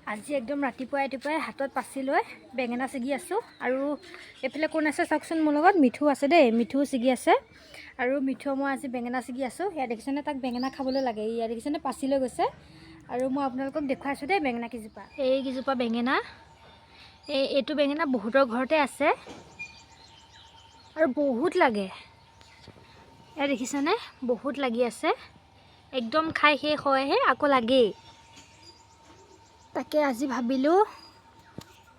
আজি একদম ৰাতিপুৱাই হাতত পাচি লৈ বেঙেনা ছিগি আছোঁ আৰু এইফালে কোন আছে চাওকচোন মোৰ লগত মিঠু আছে দেই মিঠু ছিগি আছে আৰু মিঠু মই আজি বেঙেনা ছিগি আছোঁ ইয়াত দেখিছেনে তাক বেঙেনা খাবলৈ লাগে ইয়াত দেখিছেনে পাচি লৈ গৈছে আৰু মই আপোনালোকক দেখুৱাইছোঁ দেই বেঙেনা কেইজোপা এইকেইজোপা বেঙেনা এইটো বেঙেনা বহুতৰ ঘৰতে আছে আৰু বহুত লাগে ইয়াত দেখিছেনে বহুত লাগি আছে একদম খাই শেষ হয়হে আকৌ লাগেই তাকে আজি ভাবিলোঁ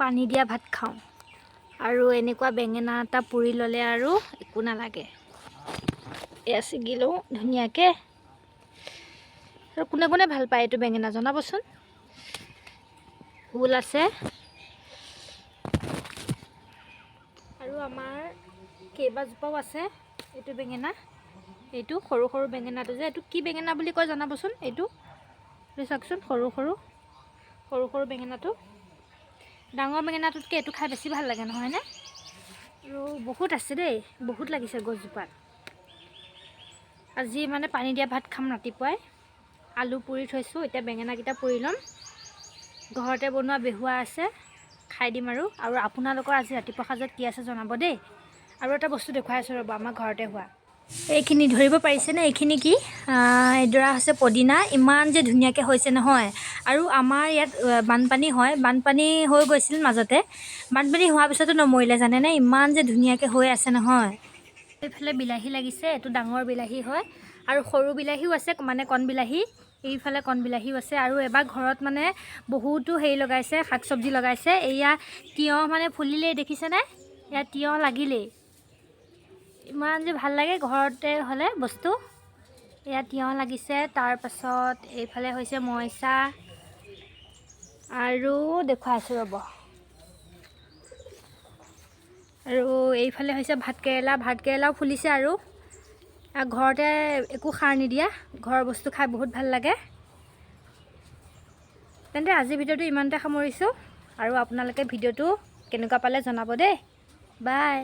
পানী দিয়া ভাত খাওঁ আৰু এনেকুৱা বেঙেনা এটা পুৰি ল'লে আৰু একো নালাগে এয়া ছিগিলোঁ ধুনীয়াকৈ আৰু কোনে কোনে ভাল পায় এইটো বেঙেনা জনাবচোন ভোল আছে আৰু আমাৰ কেইবাজোপাও আছে এইটো বেঙেনা এইটো সৰু সৰু বেঙেনাটো যে এইটো কি বেঙেনা বুলি কয় জনাবচোন এইটো চাওকচোন সৰু সৰু বেঙেনাটো ডাঙৰ বেঙেনাটোতকৈ এইটো খাই বেছি ভাল লাগে নহয়নে আৰু বহুত আছে দেই বহুত লাগিছে গছজোপাত আজি মানে পানী দিয়া ভাত খাম ৰাতিপুৱাই আলু পুৰি থৈছোঁ এতিয়া বেঙেনাকেইটা পুৰি ল'ম ঘৰতে বনোৱা বেহুৱা আছে খাই দিম আৰু আপোনালোকৰ আজি ৰাতিপুৱা সাজত কি আছে জনাব দেই আৰু এটা বস্তু দেখুৱাই আছোঁ ৰ'ব আমাৰ ঘৰতে হোৱা এইখিনি ধৰিব পাৰিছেনে এইখিনি কি এডৰা হৈছে পদিনা ইমান যে ধুনীয়াকৈ হৈছে নহয় আৰু আমাৰ ইয়াত বানপানী হয় বানপানী হৈ গৈছিল মাজতে বানপানী হোৱাৰ পিছতো নমৰিলে জানেনে ইমান যে ধুনীয়াকৈ হৈ আছে নহয় এইফালে বিলাহী লাগিছে এইটো ডাঙৰ বিলাহী হয় আৰু সৰু বিলাহীও আছে মানে কণ বিলাহী এইফালে কণ বিলাহীও আছে আৰু এবাৰ ঘৰত মানে বহুতো হেৰি লগাইছে শাক চব্জি লগাইছে এয়া তিয়ঁহ মানে ফুলিলেই দেখিছেনে ইয়াত তিয়ঁহ লাগিলেই ইমান যে ভাল লাগে ঘৰতে হ'লে বস্তু এয়া তিয়ঁহ লাগিছে তাৰপাছত এইফালে হৈছে মইচা আৰু দেখুৱাইছোঁ ৰ'ব আৰু এইফালে হৈছে ভাতকেৰেলাও ফুলিছে আৰু ঘৰতে একো সাৰ নিদিয়া ঘৰৰ বস্তু খাই বহুত ভাল লাগে তেন্তে আজিৰ ভিডিঅ'টো ইমানতে সামৰিছোঁ আৰু আপোনালোকে ভিডিঅ'টো কেনেকুৱা পালে জনাব দেই বাই